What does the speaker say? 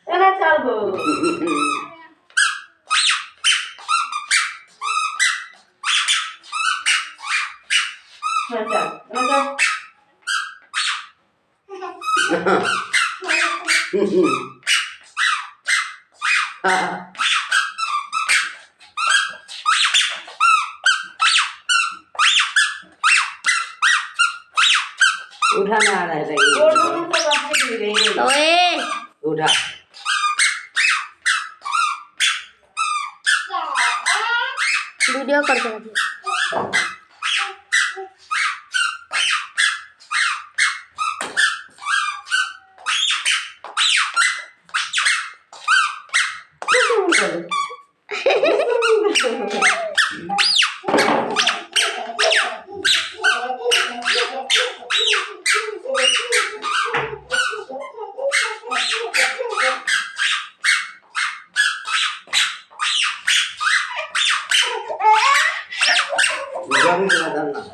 चला चाल गो चल उठा ना आ रहा है ओए उठा वीडियो करते हैं Jangan kena